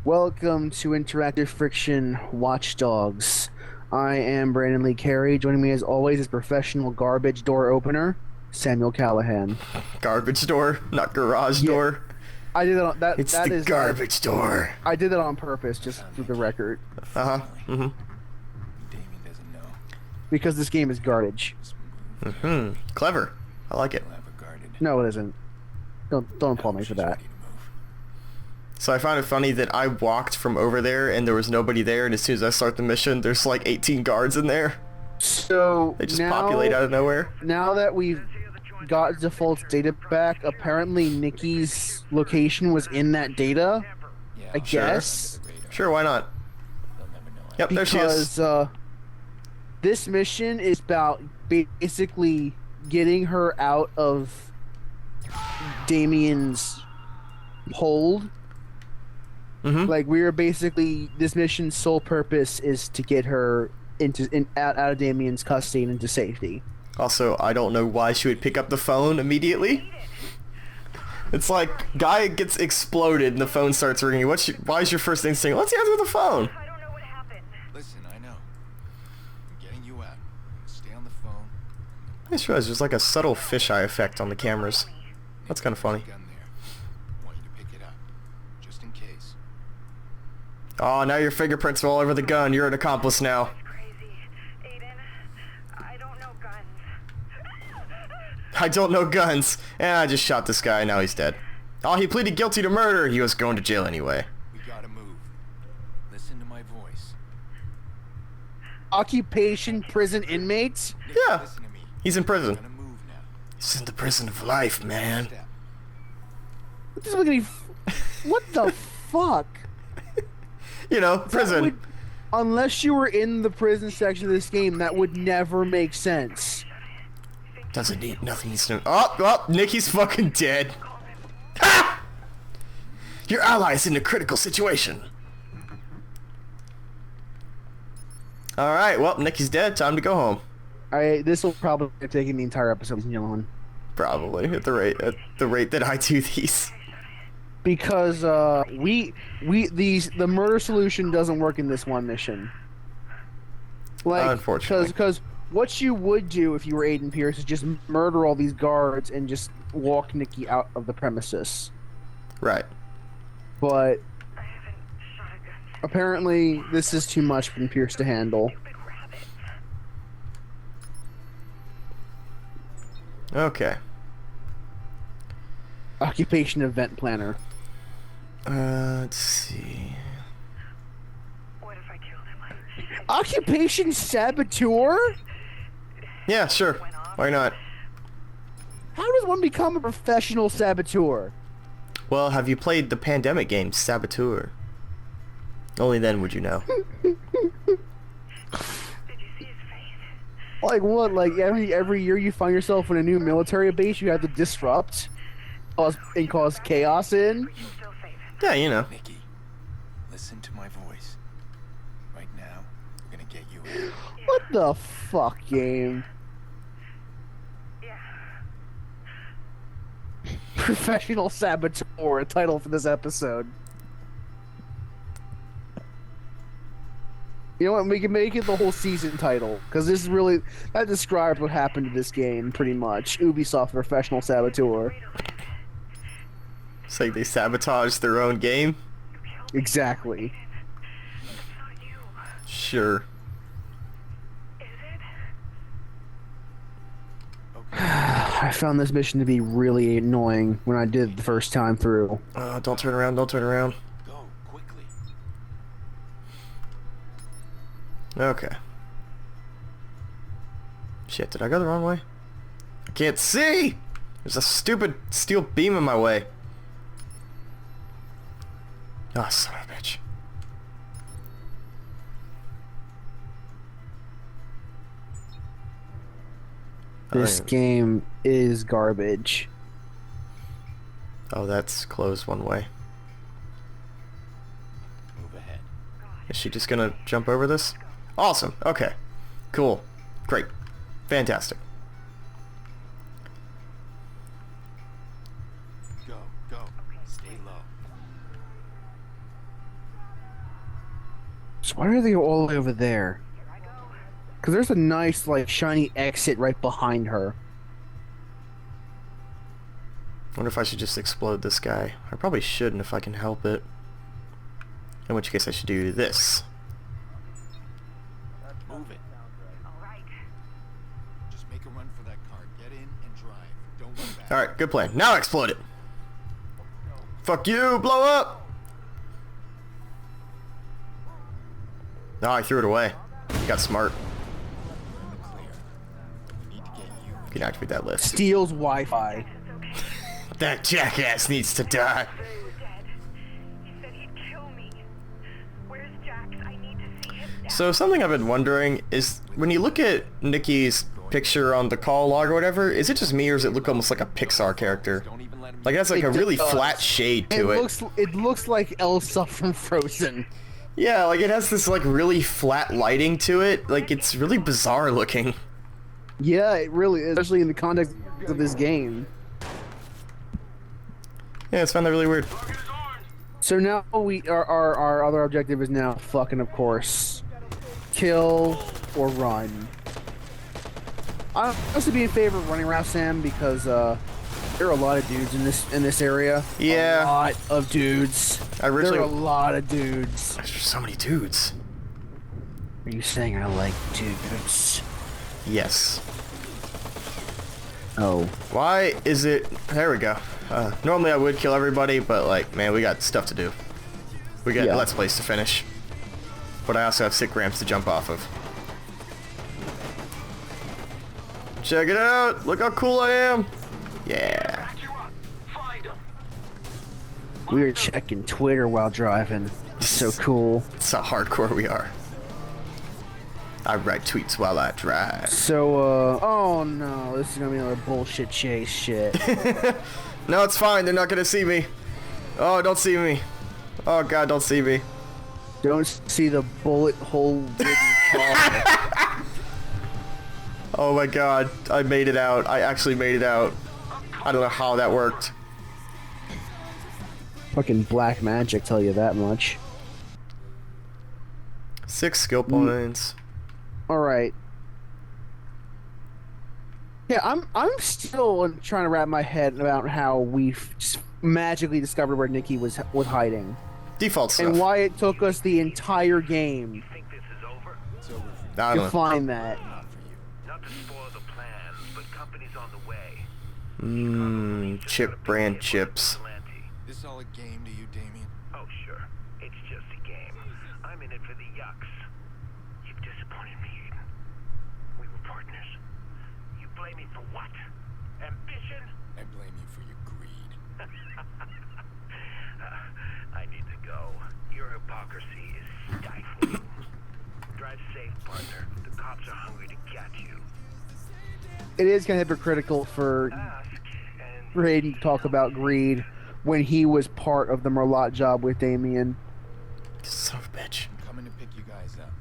Welcome to Interactive Friction Watchdogs. I am Brandon Lee Carey. Joining me as always is professional garbage door opener, Samuel Callahan. Garbage door, not garage Yeah, door. I did it on that. It's That the is garbage door. I did it on purpose, just for the record, Uh huh. Damien doesn't know. because this game is garbage. Clever. I like it. We'll have her guarded. No, it isn't. Don't applaud me for She's that. ready to move. So I found it funny that I walked from over there and there was nobody there, and as soon as I start the mission, there's like 18 guards in there. So They just now, populate out of nowhere. now that we've got default data back, apparently Nicky's location was in that data. Yeah, I Sure. guess. Sure, why not? They'll never know. Yep, there she is. Because this mission is about basically getting her out of Damien's hold. Like, we are basically, this mission's sole purpose is to get her out of Damien's custody and into safety. Also, I don't know why she would pick up the phone immediately. It's like, guy gets exploded and the phone starts ringing. Why is your first instinct? Let's answer the phone. I don't know what happened. Listen, I know. I'm getting you out. Stay on the phone. I just realized there's like a subtle fisheye effect on the cameras. That's kind of funny. Gun there. I want you to pick it up, just in case. Oh, now your fingerprints are all over the gun. You're an accomplice now. It's crazy. Aiden, I don't know guns. I don't know guns. And I just shot this guy, now he's dead. Oh, he pleaded guilty to murder. He was going to jail anyway. We gotta move. Listen to my voice. Occupation prison inmates? Yeah, Listen to me. he's in prison. We're gonna move now. He's in the prison of life, man. Step. What does look what the fuck? You know, That prison. would- unless you were in the prison section of this game, that would never make sense. Doesn't need, nothing needs to... Oh, Nicky's fucking dead. Ha! Your ally is in a critical situation. Alright, well, Nicky's dead. Time to go home. This will probably have taken the entire episode from Yellen. Probably, at the rate that I do these. Because the murder solution doesn't work in this one mission. Like, Unfortunately. because what you would do if you were Aiden Pearce is just murder all these guards and just walk Nicky out of the premises. Right. But I haven't shot a gun since apparently this is too much for Pierce to handle. stupid rabbit. Okay. Occupation event planner. Let's see. What if I killed him? Occupation saboteur? Yeah, sure. Why not? How does one become a professional saboteur? Well, have you played the pandemic game, Saboteur? Only then would you know. Did you see his face? Like what? Like every year you find yourself in a new military base you have to disrupt, cause chaos in. You still safe? Yeah, you know. Nicky, listen to my voice. Right now, we're gonna get you out. What the fuck, game? Yeah. Professional saboteur, a title for this episode. You know what? We can make it the whole season title because this is really that describes what happened to this game pretty much. Ubisoft Professional Saboteur. It's like they sabotage their own game. Exactly. It's not you. Sure. Is it? Okay. I found this mission to be really annoying when I did it the first time through. Don't turn around, don't turn around. Go quickly. Okay. Shit, did I go the wrong way? I can't see! There's a stupid steel beam in my way. Oh, son of a bitch. This game is garbage. Oh, that's closed one way. Move ahead. Is she just gonna jump over this? Awesome. Okay. Cool. Great. Fantastic. Go, go. Stay low. So why are they all the way over there? Because there's a nice, like, shiny exit right behind her. I wonder if I should just explode this guy. I probably shouldn't if I can help it. In which case I should do this. Move it. All right. Just make a run for that car. Get in and drive. Don't look back. Alright, good plan. Now explode it. Fuck you, blow up! No, I threw it away. You got smart. Clear. We need to get you. You can activate that list. Steals Wi-Fi. That jackass needs to die. He was dead. He said he'd kill me. Where's Jax? I need to see him now. So something I've been wondering is when you look at Nicky's picture on the call log or whatever, is it just me or does it look almost like a Pixar character? Don't even let him. Like it has like It a really does. flat shade to it. It looks like Elsa from Frozen. Yeah, like it has this like really flat lighting to it. Like it's really bizarre looking. Yeah, it really is, especially in the context of this game. Yeah, it's found that really weird. So now our other objective is now fucking, of course, kill or run. I'm supposed to be in favor of running around Sam because there are a lot of dudes in this area. Yeah. A lot of dudes. There originally- are a lot of dudes. There's so many dudes. Are you saying I like dudes? Yes. Oh. Why is it... There we go. Normally I would kill everybody, but like, man, we got stuff to do. We got Yeah. Let's Plays to finish. But I also have sick ramps to jump off of. Check it out! Look how cool I am! Yeah. We were checking Twitter while driving. So cool. That's how hardcore we are. I write tweets while I drive. So, oh no, this is gonna be another bullshit chase shit. No, it's fine. They're not gonna see me. Oh, don't see me. Oh god, don't see me. Don't see the bullet hole ridden car. Oh my god, I made it out. I actually made it out. I don't know how that worked. Fucking black magic, tell you that much. 6 skill points. Alright. Yeah, I'm still trying to wrap my head about how we just magically discovered where Nicky was hiding. Default stuff. And why it took us the entire game Think this is over? It's over for I to don't know. find that. not for you. Not to spoil the plans, but company's on the way. Chip brand chips. Vigilante. This all a game to you, Damien? Oh, sure. It's just a game. I'm in it for the yucks. You've disappointed me, Aiden. We were partners. You blame me for what? Ambition? I blame you for your greed. I need to go. Your hypocrisy is stifling. Drive safe, partner. The cops are hungry to get you. It is kind of hypocritical for Ask and Hayden to talk about greed when he was part of the Merlot job with Damien. Son of a bitch. I'm coming to pick you guys up.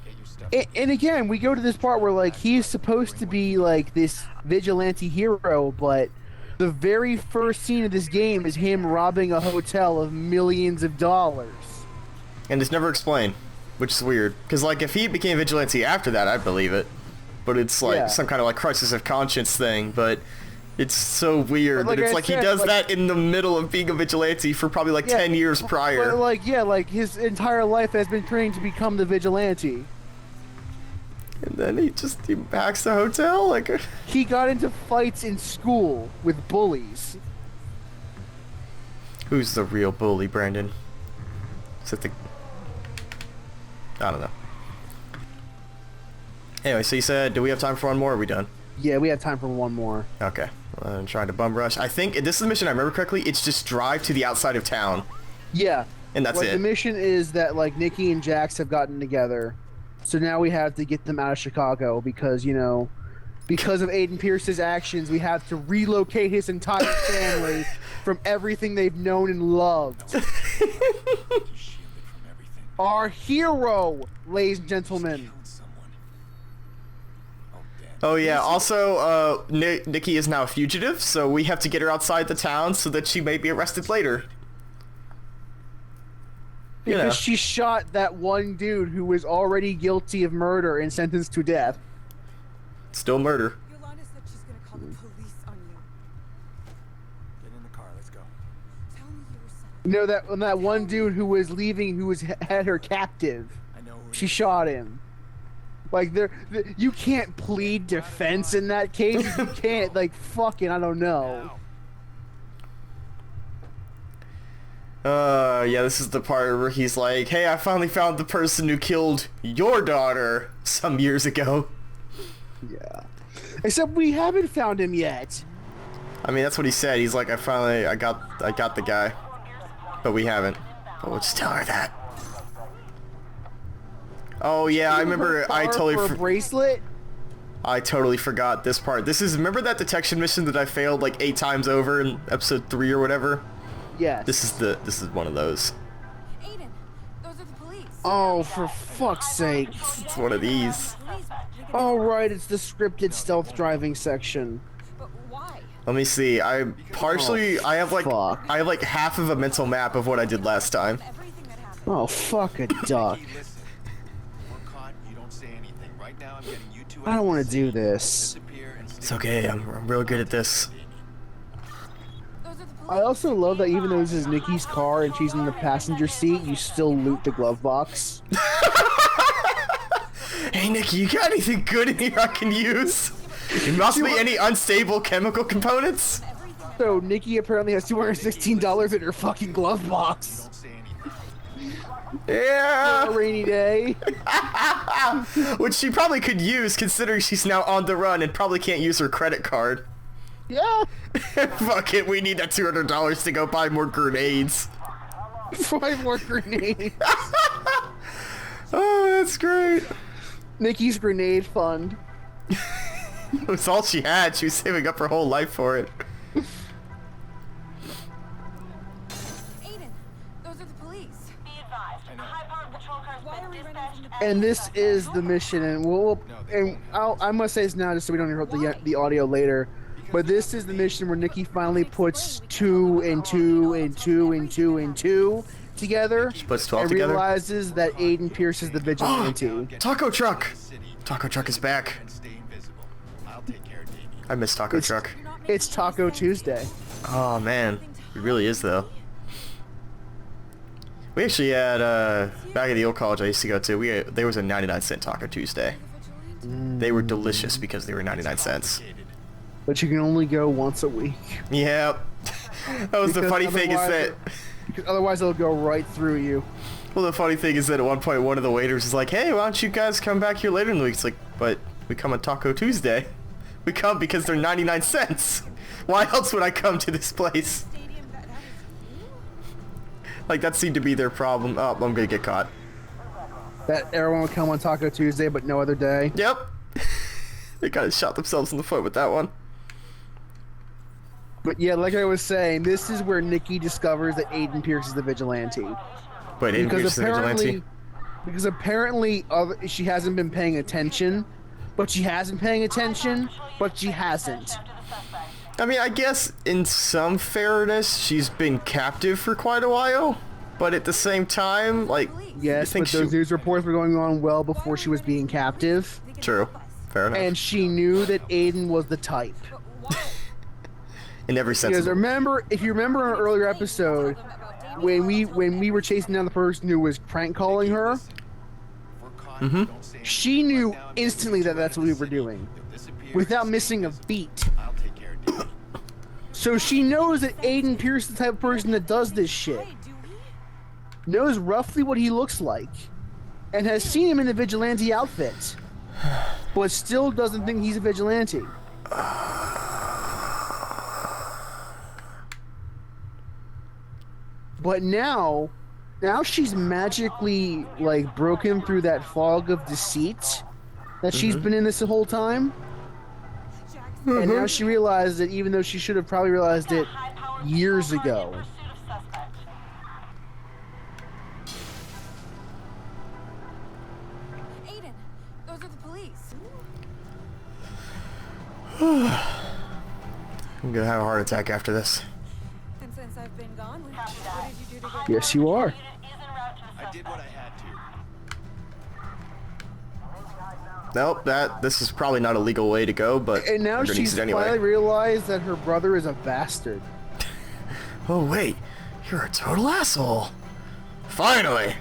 Get your stuff. And again, we go to this part where like he's supposed to be like this vigilante hero, but the very first scene of this game is him robbing a hotel of millions of dollars. And it's never explained, which is weird. Because, like, if he became vigilante after that, I'd believe it. But it's, like, Yeah. some kind of, like, crisis of conscience thing. But it's so weird But like that it's I like said, he does like- that in the middle of being a vigilante for probably, like, Yeah, 10 years prior. But like yeah, like his entire life has been trained to become the vigilante. And then he hacks the hotel? Like, He got into fights in school with bullies. who's the real bully, Brandon? Is it the... I don't know. Anyway, so you said, do we have time for one more, or are we done? Yeah, we have time for one more. Okay. I'm trying to bum rush. I think, this is the mission I remember correctly, it's just drive to the outside of town. Yeah. And that's Like it. the mission is that like Nicky and Jax have gotten together. So now we have to get them out of Chicago because, you know, because of Aiden Pearce's actions, we have to relocate his entire family from everything they've known and loved. You're shielded from everything. Our hero, ladies and gentlemen. Killed someone. Oh, damn. Oh yeah, also, Nicky is now a fugitive, so we have to get her outside the town so that she may be arrested later. You know. Because she shot that one dude who was already guilty of murder and sentenced to death. Still murder. Yolanda said she's gonna call the police on you. Get in the car. Let's go. Tell me you were set. You know that one dude who was leaving, who had her captive. I know who. She shot him. Like you can't plead defense in that case. You can't like fucking I don't know. Yeah, this is the part where he's like, hey, I finally found the person who killed your daughter some years ago. Yeah. Except we haven't found him yet. I mean, that's what he said. He's like, I got the guy. But we haven't. But we'll just tell her that. Oh yeah, I remember, I bracelet? I totally forgot this part. Remember that detection mission that I failed like 8 times over in episode 3 or whatever? Yes. This is one of those. Aiden, those are the police. Oh, for fuck's sake. It's one of these. Oh, right, it's the scripted stealth driving section. But why? Let me see. I have like half of a mental map of what I did last time. Everything that happened. Oh, fuck a duck. Listen. We're caught. You don't say anything. Right now, I'm getting you two. I don't want to do this. Disappear and It's okay. I'm real good at this. Those are the police. I also love that even though this is Nikki's car and she's in the passenger seat, you still loot the glove box. Hey Nicky, you got anything good in here I can use? There must be any unstable chemical components? So Nikki apparently has $216 in her fucking glove box. don't say anything. Yeah. A rainy day. Which she probably could use considering she's now on the run and probably can't use her credit card. Yeah. Fuck it, we need that $200 to go buy more grenades. 5 more grenades. Oh, that's great. Nikki's grenade fund. It was all she had. She was saving up her whole life for it. Aiden, those are the police. Be advised, high-powered patrol cars Why are been we running dispatched from at And this is the mission, and I must say this now just so we don't interrupt the audio later. But this is the mission where Nikki finally puts 2 and 2 and 2 and 2 and 2 together. She puts 12 and together? realizes that Aiden Pearce is the vigilante. Taco truck! Taco truck is back. And stay invisible. I'll take care of Davey. I miss Taco truck. It's Taco Tuesday. Oh man, it really is though. We actually had back at the old college I used to go to. There was a 99-cent Taco Tuesday. They were delicious because they were 99 cents. But you can only go once a week. Yep. That was the Because funny thing is that. Because otherwise it'll go right through you. Well, the funny thing is that at one point one of the waiters is like, "Hey, why don't you guys come back here later in the week?" It's like, but we come on Taco Tuesday. We come because they're 99 cents. Why else would I come to this place? Stadium that is you? Like that seemed to be their problem. Oh, I'm gonna get caught. That everyone would come on Taco Tuesday, but no other day. Yep. They kind of shot themselves in the foot with that one. But yeah, like I was saying, this is where Nikki discovers that Aiden Pearce is the vigilante. Wait, Aiden Pearce is the vigilante? Because apparently she hasn't been paying attention, but she hasn't paying attention, but she hasn't. I mean, I guess in some fairness, she's been captive for quite a while, but at the same time, like, Yes, think but those she- news reports were going on well before she was being captive, True. Fair enough. and she knew that Aiden was the type. In every sense. Because remember, if you remember our earlier episode, when we were chasing down the person who was prank calling her, If we're caught, don't say she anything. knew Right now, I'm instantly that that's what we were doing, You'll disappear. without missing a beat. I'll take care of Davey. So she knows that Aiden Pearce is the type of person that does this shit. Knows roughly what he looks like, and has seen him in a vigilante outfit, but still doesn't think he's a vigilante. But now she's magically like broken through that fog of deceit that she's been in this whole time. And now she realizes that even though she should have probably realized it years ago. Aiden, those are the police. I'm gonna have a heart attack after this. And since I've been gone, what did you do to get Yes, you are. route to the suspect. I did what I had to. Nope, this is probably not a legal way to go, but And now we're gonna use she's it anyway. finally realized that her brother is a bastard. Oh wait, you're a total asshole. Finally.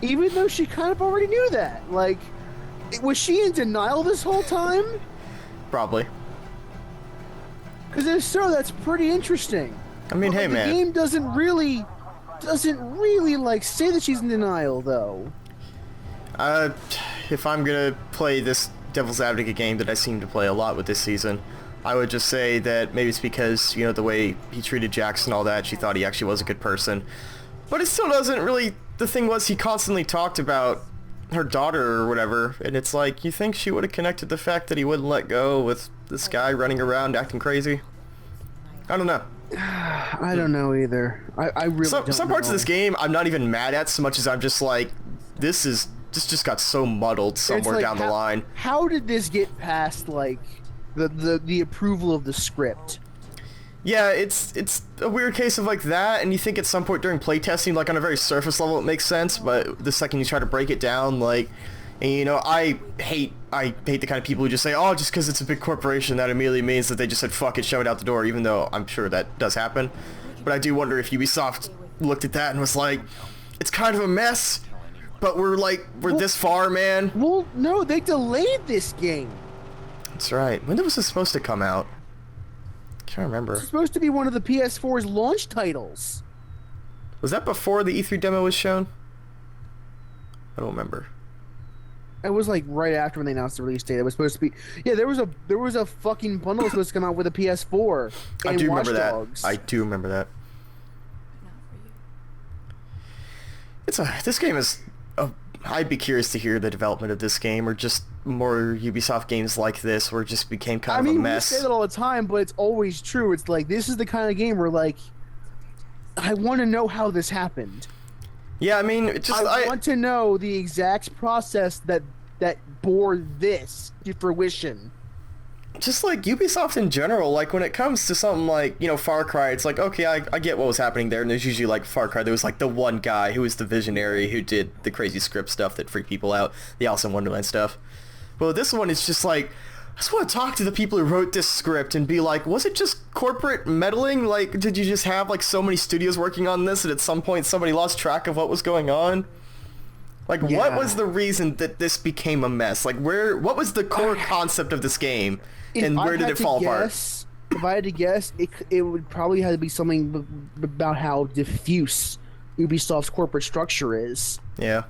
Even though she kind of already knew that. Like, was she in denial this whole time? Probably. Because if so, that's pretty interesting. I mean, But, hey like, man. the game doesn't really like say that she's in denial though. If I'm gonna play this devil's advocate game that I seem to play a lot with this season, I would just say that maybe it's because, you know, the way he treated Jackson and all that, she thought he actually was a good person. But it still doesn't really... The thing was, he constantly talked about her daughter or whatever, and it's like, you think she would have connected the fact that he wouldn't let go with this guy running around acting crazy? I don't know. I don't know either. I really don't Some parts know. of this game I'm not even mad at so much as I'm just like, this just got so muddled It's somewhere like, down the line. How did this get past like the approval of the script? Yeah, it's a weird case of like that, and you think at some point during playtesting, like on a very surface level, it makes sense, but the second you try to break it down, like, and you know, I hate the kind of people who just say, oh, just because it's a big corporation, that immediately means that they just said fuck it, shove it out the door, even though I'm sure that does happen. But I do wonder if Ubisoft looked at that and was like, it's kind of a mess, but we're this far, man. Well, no, they delayed this game. That's right. When was this supposed to come out? Can't remember. It's supposed to be one of the PS4's launch titles. Was that before the E3 demo was shown? I don't remember. It was like right after when they announced the release date. It was supposed to be. Yeah, there was a fucking bundle supposed to come out with a PS4. I and do Watch remember Dogs. that. I do remember that. This game is. I'd be curious to hear the development of this game, or just more Ubisoft games like this, where it just became kind of a mess. We say that all the time, but it's always true. It's like this is the kind of game where like, I want to know how this happened. Yeah, I mean, I want to know the exact process that bore this to fruition. Just like Ubisoft in general, like when it comes to something like, you know, Far Cry, it's like, okay, I get what was happening there, and there's usually like Far Cry, there was like the one guy who was the visionary who did the crazy script stuff that freaked people out, the Alice in Wonderland stuff. Well, this one is just like, I just want to talk to the people who wrote this script and be like, was it just corporate meddling? Like, did you just have like so many studios working on this and at some point somebody lost track of what was going on? Like, Yeah. what was the reason that this became a mess? Like, what was the core concept of this game? And where did it fall apart? If I had to guess, it would probably have to be something about how diffuse Ubisoft's corporate structure is. Yeah.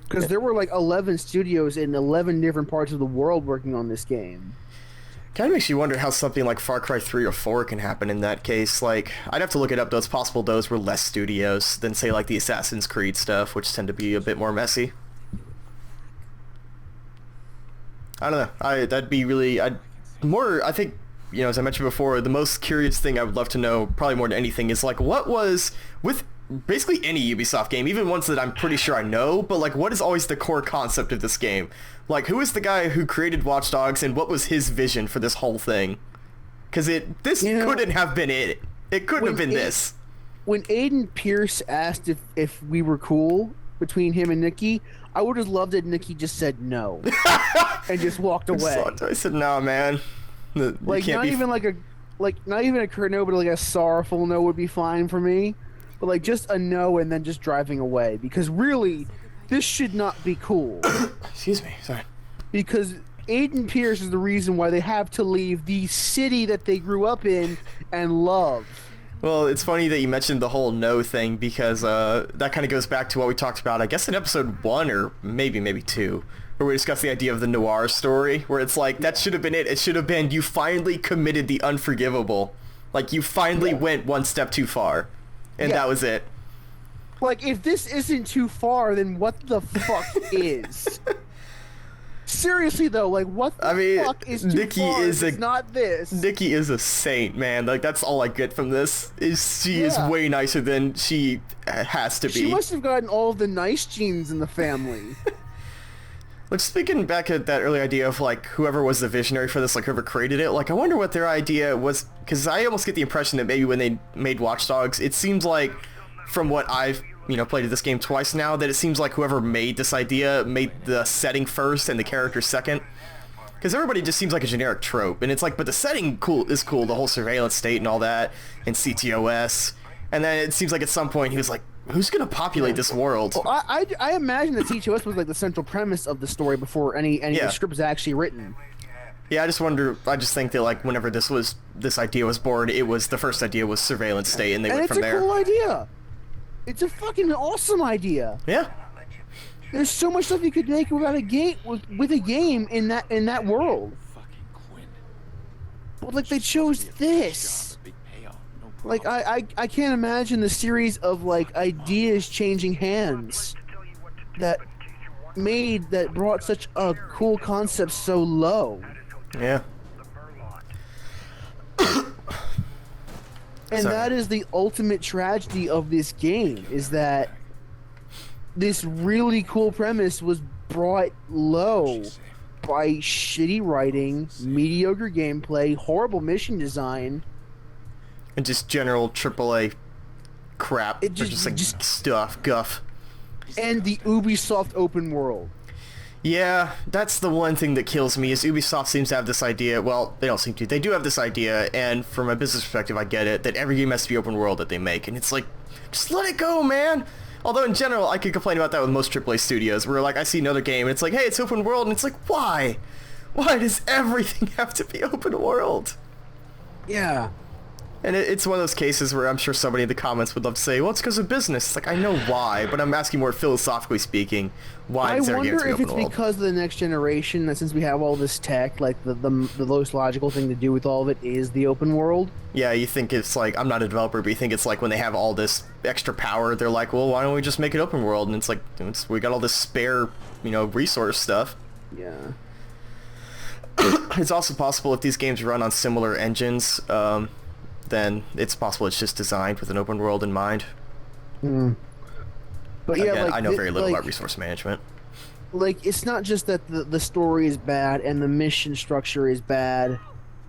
Because there were like 11 studios in 11 different parts of the world working on this game. Kind of makes you wonder how something like Far Cry 3 or 4 can happen in that case. Like, I'd have to look it up, though. It's possible those were less studios than, say, like the Assassin's Creed stuff, which tend to be a bit more messy. I don't know. That'd be really... I think, you know, as I mentioned before, the most curious thing I would love to know, probably more than anything, is, like, what was... With basically any Ubisoft game, even ones that I'm pretty sure I know, but, like, what is always the core concept of this game? Like, who is the guy who created Watch Dogs, and what was his vision for this whole thing? Because this couldn't have been it. It couldn't have been this. When Aiden Pearce asked if we were cool between him and Nicky, I would have loved it. Nicky just said no and just walked away. I said, no, man. Like not even a curt no, but like a sorrowful no would be fine for me. But like just a no and then just driving away, because really, this should not be cool. Excuse me, sorry. Because Aiden Pearce is the reason why they have to leave the city that they grew up in and love. Well, it's funny that you mentioned the whole no thing, because that kind of goes back to what we talked about, I guess in episode 1 or maybe 2, where we discussed the idea of the noir story, where it's like, that should have been it. It should have been, you finally committed the unforgivable. Like, you finally went one step too far. And that was it. Like, if this isn't too far, then what the fuck is? Seriously though, like what the fuck is too Nicky far? is It's not this. Nicky is a saint, man. Like, that's all I get from this. Is she is way nicer than she has to be. She must have gotten all of the nice genes in the family. Like, speaking back at that early idea of, like, whoever was the visionary for this, like, whoever created it, like, I wonder what their idea was, because I almost get the impression that maybe when they made Watch Dogs, it seems like, from what I've played this game twice now, that it seems like whoever made this idea made the setting first and the character second. Because everybody just seems like a generic trope, and it's like, but the setting is cool, the whole surveillance state and all that, and CTOS, and then it seems like at some point he was like, who's gonna populate this world? Well, I imagine that CTOS was like the central premise of the story before any of the script was actually written. Yeah, I just think that like whenever this idea was born, the first idea was surveillance state, and they went from there. It's a cool idea. It's a fucking awesome idea. Yeah. There's so much stuff you could make without a game with a game in that world. Fucking Quinn. But like they chose this. Big payoff. No Like problem. I can't imagine the series of like ideas changing hands that brought such a cool concept so low. Yeah. And that is the ultimate tragedy of this game, is that this really cool premise was brought low by shitty writing, mediocre gameplay, horrible mission design, And just general AAA crap. It just- just like just- guff. and the Ubisoft open world. Yeah, that's the one thing that kills me, is Ubisoft seems to have this idea, well, they don't seem to, they do have this idea, and from a business perspective I get it, that every game has to be open world that they make, and it's like, just let it go, man! Although in general, I could complain about that with most AAA studios, where like I see another game, and it's like, hey, it's open world, and it's like, why? Why does everything have to be open world? Yeah. And it's one of those cases where I'm sure somebody in the comments would love to say, well, it's because of business. It's like, I know why, but I'm asking more philosophically speaking, why I does every game have wonder to be if open it's world? because of the next generation, that since we have all this tech, like the most logical thing to do with all of it is the open world. Yeah, you think it's like, I'm not a developer, but you think it's like when they have all this extra power, they're like, well, why don't we just make it open world? And it's like, we got all this spare, resource stuff. Yeah. It's also possible if these games run on similar engines, then it's possible it's just designed with an open world in mind. But yeah, Again, like, I know very little like, about resource management. Like, it's not just that the story is bad and the mission structure is bad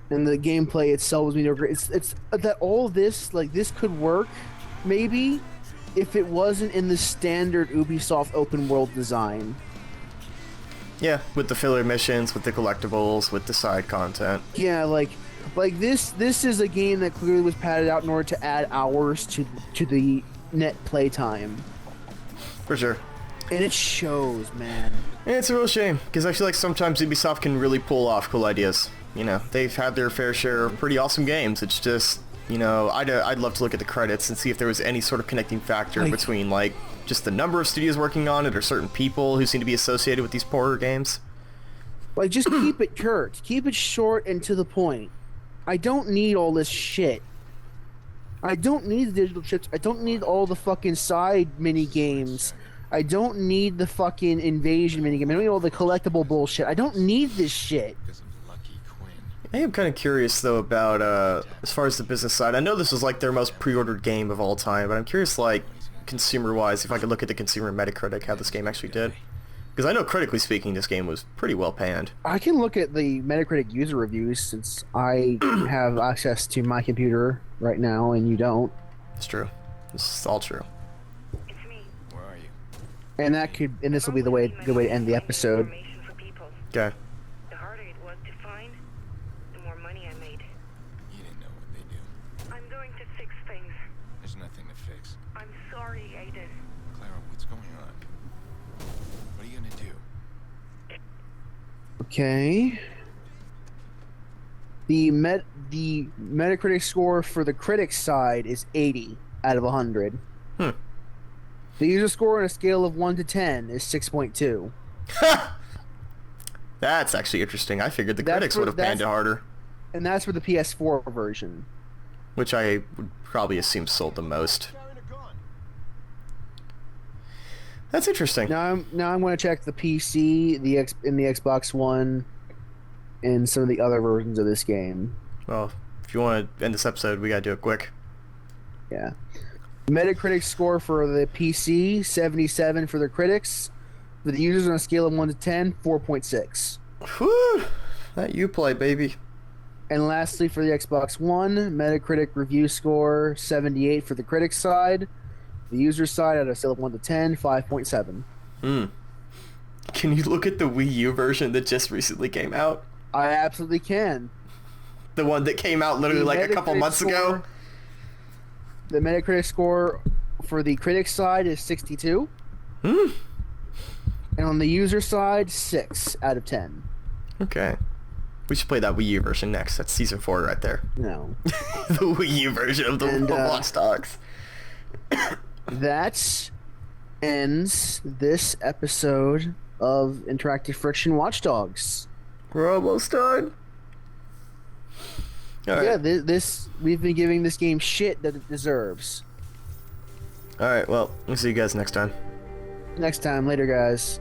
and the gameplay itself is mediocre. It's that all this, like, this could work maybe if it wasn't in the standard Ubisoft open world design. Yeah, with the filler missions, with the collectibles, with the side content. Yeah, like this is a game that clearly was padded out in order to add hours to the net playtime. For sure. And it shows, man. And it's a real shame, because I feel like sometimes Ubisoft can really pull off cool ideas. They've had their fair share of pretty awesome games. It's just, I'd love to look at the credits and see if there was any sort of connecting factor between, like, just the number of studios working on it or certain people who seem to be associated with these poorer games. Like, just keep it curt. Keep it short and to the point. I don't need all this shit. I don't need the digital chips. I don't need all the fucking side mini games. I don't need the fucking invasion minigame. I don't need all the collectible bullshit. I don't need this shit. Because of Lucky Quinn. I am kind of curious, though, about, as far as the business side. I know this was, like, their most pre-ordered game of all time, but I'm curious, like, consumer-wise, if I could look at the consumer Metacritic, how this game actually did. Because I know, critically speaking, this game was pretty well panned. I can look at the Metacritic user reviews since I have access to my computer right now and you don't. It's true. It's all true. It's me. Where are you? And this will be the good way to end the episode. Information for people. Okay. The harder it was to find, the more money I made. You didn't know what they do. I'm going to fix things. There's nothing to fix. I'm sorry, Aiden. Clara, what's going on? What are you gonna do? Okay. The Metacritic score for the critics side is 80 out of 100. The user score on a scale of 1 to 10 is 6.2. That's actually interesting. I figured the That's critics for- would have panned it that's- harder. And that's for the PS4 version. Which I would probably assume sold the most. That's interesting. Now I'm going to check the PC, the Xbox One, and some of the other versions of this game. Well, if you want to end this episode, we gotta do it quick. Yeah. Metacritic score for the PC, 77 for the critics. For the users on a scale of 1 to 10, 4.6. Whew! That you play, baby. And lastly, for the Xbox One, Metacritic review score, 78 for the critics side. The user side at a scale of 1 to 10, 5.7. Can you look at the Wii U version that just recently came out? I absolutely can. The one that came out literally The like a couple Metacritic months ago? The Metacritic score for the critic side is 62. And on the user side, 6 out of 10. Okay. We should play that Wii U version next. That's season 4 right there. No. The Wii U version of the Watch Dogs. That ends this episode of Interactive Friction Watch Dogs. We're almost done. Alright. Yeah, this we've been giving this game shit that it deserves. Alright, well, we'll see you guys next time. Next time, later guys.